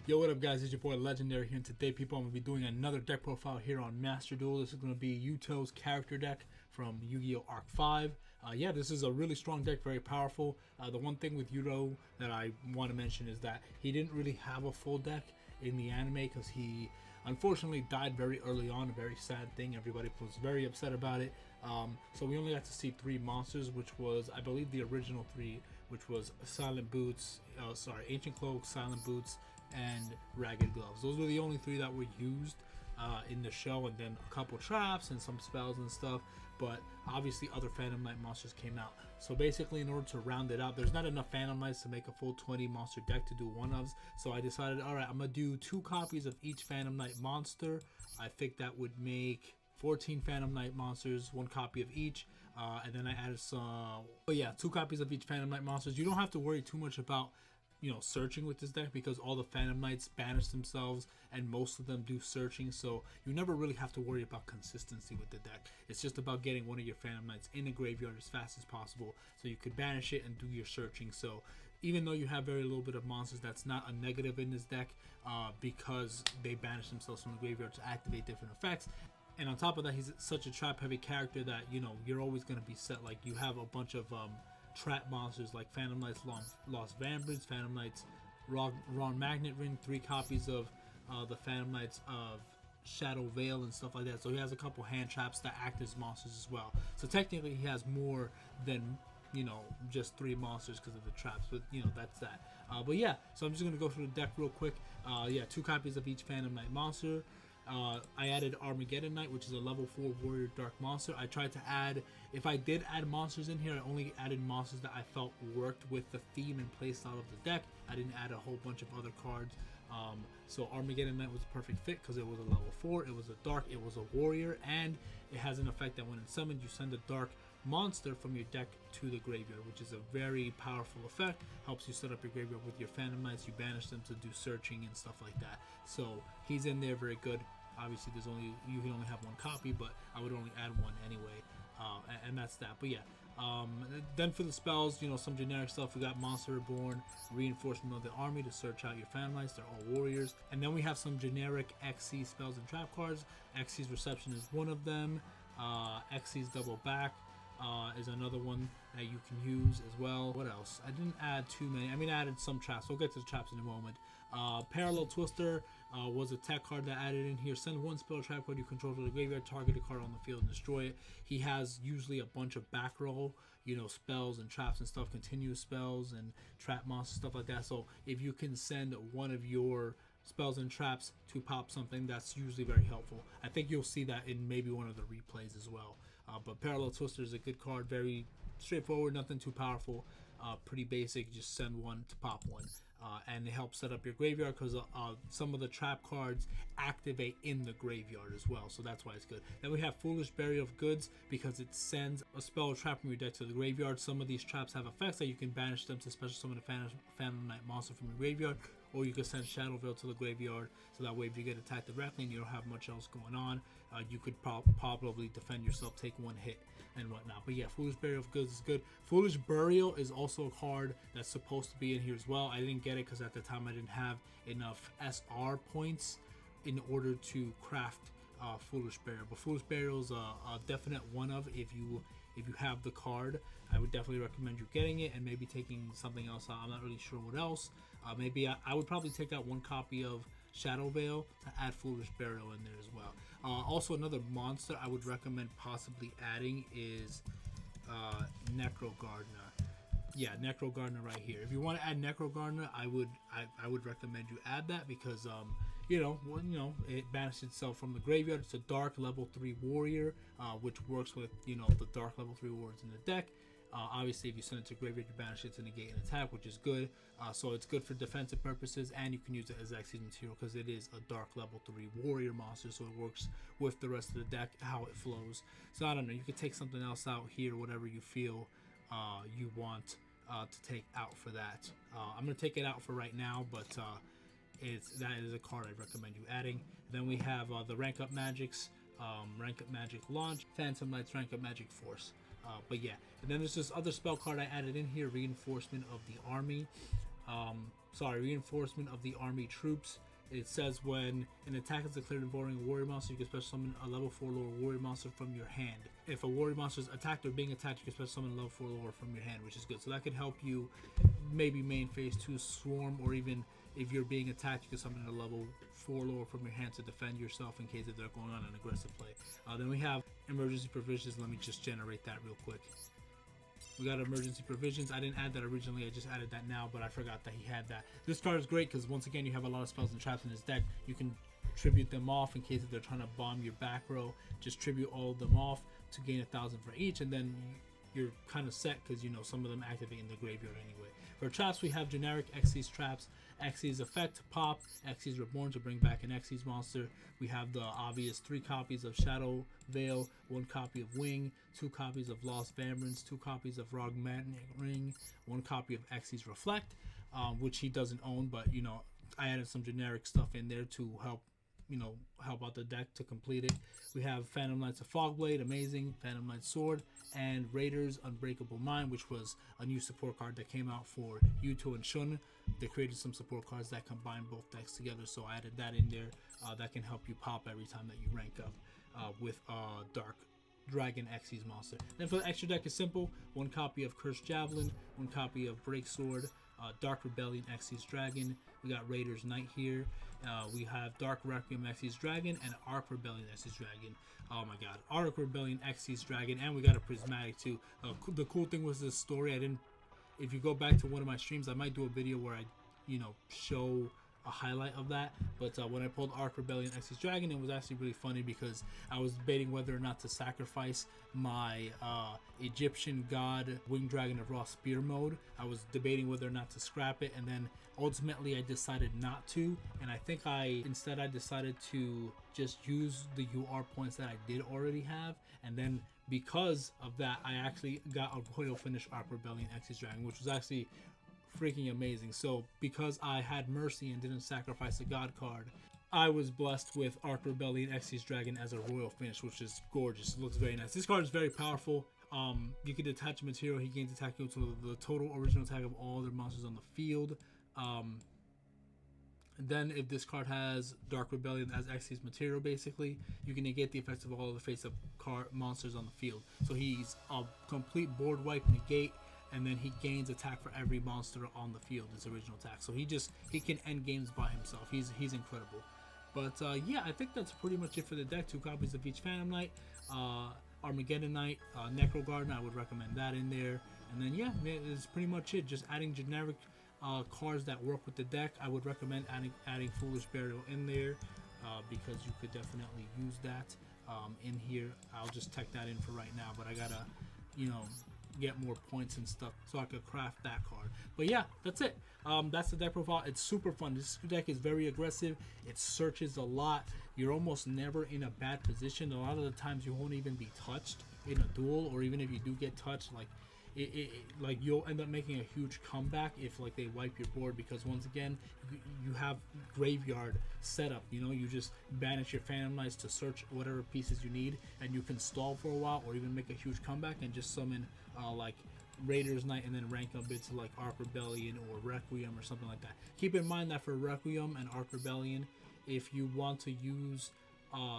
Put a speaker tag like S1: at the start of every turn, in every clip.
S1: Yo, what up guys, it's your boy Legendary here, and today people I'm going to be doing another deck profile here on Master Duel. This is going to be Yuto's character deck from YGO Arc V. Yeah, this is a really strong deck, very powerful. The one thing with Yuto that I want to mention is that he didn't really have a full deck in the anime because he unfortunately died very early on, a very sad thing. Everybody was very upset about it. So we only got to see 3 monsters, which was, I believe, the original 3, which was Silent Boots, Ancient Cloak, Silent Boots, and Ragged Gloves. Those were the only 3 that were used in the show, and then a couple traps and some spells and stuff. But obviously other Phantom Knight monsters came out. So basically, in order to round it out, there's not enough Phantom Knights to make a full 20 monster deck to do one-ofs. So I decided, alright, I'm going to do 2 copies of each Phantom Knight monster. I think that would make 14 Phantom Knight monsters, 1 copy of each. And then I added some, 2 copies of each Phantom Knight monsters. You don't have to worry too much about searching with this deck because all the Phantom Knights banish themselves and most of them do searching, so you never really have to worry about consistency with the deck. It's just about getting one of your Phantom Knights in the graveyard as fast as possible so you could banish it and do your searching. So even though you have very little bit of monsters, that's not a negative in this deck because they banish themselves from the graveyard to activate different effects. And on top of that, he's such a trap heavy character that you're always going to be set. Like, you have a bunch of trap monsters like Phantom Knights Lost Vanbridge, Phantom Knights Ron Magnet Ring, 3 copies of the Phantom Knights of Shadow Veil and stuff like that. So he has a couple hand traps that act as monsters as well. So technically he has more than just 3 monsters because of the traps, but that's that. But yeah, so I'm just gonna go through the deck real quick. 2 copies of each Phantom Knight monster. I added Armageddon Knight, which is a level 4 warrior dark monster. I tried to add, if I did add monsters in here, I only added monsters that I felt worked with the theme and playstyle of the deck. I didn't add a whole bunch of other cards. So Armageddon Knight was a perfect fit because it was a level 4, it was a dark, it was a warrior, and it has an effect that when it's summoned, you send a dark monster from your deck to the graveyard, which is a very powerful effect. Helps you set up your graveyard with your Phantom Knights. You banish them to do searching and stuff like that. So he's in there, very good. Obviously, you can only have 1 copy, but I would only add 1 anyway, and that's that. But yeah, then for the spells, some generic stuff. We got Monster Reborn, Reinforcement of the Army to search out your Phantom Knights. They're all warriors. And then we have some generic XC spells and trap cards. XC's Reception is one of them. XC's Double Back is another one that you can use as well. What else? I didn't add too many. I mean, I added some traps. We'll get to the traps in a moment. Parallel Twister was a tech card that added in here. Send 1 spell trap card you control to the graveyard, target a card on the field and destroy it. He has usually a bunch of back row, spells and traps and stuff, continuous spells and trap monsters, stuff like that. So if you can send one of your spells and traps to pop something, that's usually very helpful. I think you'll see that in maybe one of the replays as well. But Parallel Twister is a good card, very straightforward, nothing too powerful, pretty basic. Just send 1 to pop 1. And it helps set up your graveyard because some of the trap cards activate in the graveyard as well, so that's why it's good. Then we have Foolish Burial of Goods because it sends a spell or trap from your deck to the graveyard. Some of these traps have effects that you can banish them to special summon a Phantom Knight monster from your graveyard, or you can send Shadow Veil to the graveyard, so that way if you get attacked directly and you don't have much else going on, you could probably defend yourself, take 1 hit and whatnot. But yeah, Foolish Burial of Goods is good. Foolish Burial is also a card that's supposed to be in here as well. I didn't get it because at the time I didn't have enough SR points in order to craft Foolish Burial. But Foolish Burial is a definite one-of. If you have the card, I would definitely recommend you getting it and maybe taking something else out. I'm not really sure what else. Maybe I would probably take out 1 copy of Shadow Veil to add Foolish Burial in there as well. Also, another monster I would recommend possibly adding is Necro Gardener. Yeah, Necro Gardener right here. If you want to add Necro Gardener, I would recommend you add that because it banishes itself from the graveyard. It's a dark level 3 warrior, which works with the dark level 3 warriors in the deck. Obviously, if you send it to graveyard, you banish it to negate an attack, which is good. So it's good for defensive purposes, and you can use it as XC material because it is a dark level 3 warrior monster, so it works with the rest of the deck, how it flows. So I don't know, you could take something else out here, whatever you feel you want to take out for that. I'm going to take it out for right now, but that is a card I recommend you adding. Then we have the Rank Up Magics, Rank Up Magic Launch, Phantom Knights, Rank Up Magic Force. But yeah, and then there's this other spell card I added in here, Reinforcement of the Army. Reinforcement of the army troops. It says when an attack is declared involving a warrior monster, you can special summon a level 4 lower warrior monster from your hand. If a warrior monster is attacked or being attacked, you can special summon a level 4 lower from your hand, which is good. So that could help you maybe main phase 2 swarm, or even if you're being attacked, you can summon a level 4 lower from your hand to defend yourself in case if they're going on an aggressive play. Then we have emergency provisions. Let me just generate that real quick. We got emergency provisions. I didn't add that originally, I just added that now, but I forgot that he had that. This card is great because once again you have a lot of spells and traps in his deck. You can tribute them off in case if they're trying to bomb your back row. Just tribute all of them off to gain 1,000 for each, and then you're kind of set because you know some of them activate in the graveyard anyway. For traps, we have generic Xyz traps, Xyz effect, pop, Xyz reborn to bring back an Xyz monster. We have the obvious 3 copies of Shadow Veil, 1 copy of Wing, 2 copies of Lost Vanbrance, 2 copies of Rogmatic Ring, 1 copy of Xyz Reflect, which he doesn't own, but you know I added some generic stuff in there to help out the deck to complete it. We have Phantom Knights of Fogblade, amazing, Phantom Knights Sword, and Raiders Unbreakable Mind, which was a new support card that came out for Yuto and Shun. They created some support cards that combine both decks together, so I added that in there. That can help you pop every time that you rank up with Dark Dragon Xyz monster. Then for the extra deck is simple: 1 copy of Cursed Javelin, 1 copy of Break Sword, Dark Rebellion Xyz Dragon. We got Raiders Knight here. We have Dark Requiem Xyz Dragon and Arc Rebellion Xyz Dragon. Oh my god, Arc Rebellion Xyz Dragon, and we got a Prismatic too. The cool thing was this story. If you go back to one of my streams, I might do a video where I, show a highlight of that. But when I pulled Arc Rebellion Xyz Dragon, it was actually really funny because I was debating whether or not to sacrifice my Egyptian god Winged Dragon of Raw Spear mode. I was debating whether or not to scrap it, and then ultimately I decided not to, and I think I decided to just use the UR points that I did already have, and then because of that I actually got a Royal Finish Arc Rebellion Xyz Dragon, which was actually freaking amazing. So because I had mercy and didn't sacrifice a god card, I was blessed with Arc Rebellion Xyz Dragon as a Royal Finish, which is gorgeous. It looks very nice. This card is very powerful. You can detach a material. He gains attack equal to the total original attack of all other monsters on the field. Then if this card has Dark Rebellion as Xyz material, basically, you can negate the effects of all of the face-up monsters on the field. So he's a complete board wipe, negate, and then he gains attack for every monster on the field, his original attack. So he can end games by himself. He's incredible. But yeah, I think that's pretty much it for the deck. 2 copies of each Phantom Knight, Armageddon Knight, Necro Gardener. I would recommend that in there. And then yeah, it's pretty much it. Just adding generic cards that work with the deck. I would recommend adding Foolish Burial in there because you could definitely use that in here. I'll just tech that in for right now, but I gotta get more points and stuff so I could craft that card. But yeah, that's it. That's the deck profile. It's super fun. This deck is very aggressive. It searches a lot. You're almost never in a bad position. A lot of the times you won't even be touched in a duel, or even if you do get touched, like you'll end up making a huge comeback if like they wipe your board, because once again you have graveyard setup. You just banish your Phantom Knights to search whatever pieces you need, and you can stall for a while or even make a huge comeback and just summon like Raiders Knight and then rank up it to like Arc Rebellion or Requiem or something like that. Keep in mind that for Requiem and Arc Rebellion, if you want to use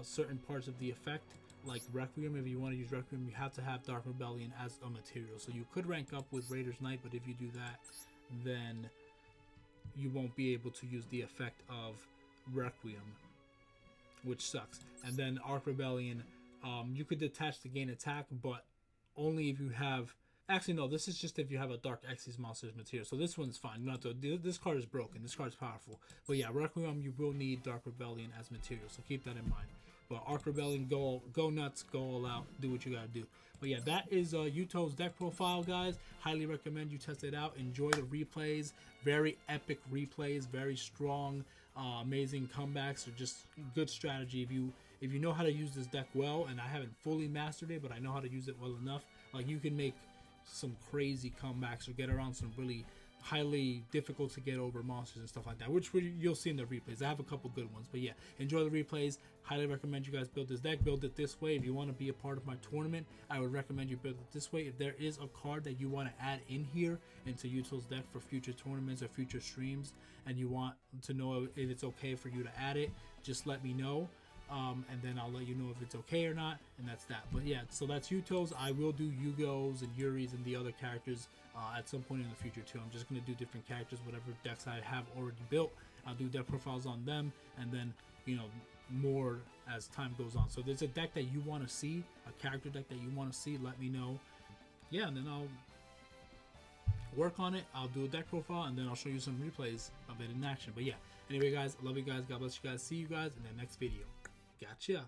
S1: certain parts of the effect, like Requiem, if you want to use Requiem, you have to have Dark Rebellion as a material. So you could rank up with Raiders Knight, but if you do that, then you won't be able to use the effect of Requiem, which sucks. And then Arc Rebellion, you could detach to gain attack, but only if you have... Actually, no, this is just if you have a Dark Xyz monster's material. So this one's fine. You don't have to, this card is broken. This card is powerful. But yeah, Requiem, you will need Dark Rebellion as material. So keep that in mind. But Arc Rebellion, go nuts, go all out, do what you gotta do. But yeah, that is Yuto's deck profile, guys. Highly recommend you test it out. Enjoy the replays. Very epic replays, very strong, amazing comebacks, or just good strategy. If you know how to use this deck well, and I haven't fully mastered it, but I know how to use it well enough, like you can make some crazy comebacks or get around some really highly difficult to get over monsters and stuff like that, which you'll see in the replays. I have a couple good ones, but yeah, enjoy the replays. Highly recommend you guys build this deck. Build it this way. If you want to be a part of my tournament, I would recommend you build it this way. If there is a card that you want to add in here into Yuto's deck for future tournaments or future streams, and you want to know if it's okay for you to add it, just let me know. And then I'll let you know if it's okay or not, and that's that. But yeah, so that's Yuto's. I will do Yugo's and Yuri's and the other characters at some point in the future too. I'm just going to do different characters, whatever decks I have already built. I'll do deck profiles on them, and then, you know, more as time goes on. So if there's a deck that you want to see, a character deck that you want to see, let me know. Yeah, and then I'll work on it. I'll do a deck profile, and then I'll show you some replays of it in action. But yeah, anyway guys, I love you guys. God bless you guys. See you guys in the next video. Gotcha.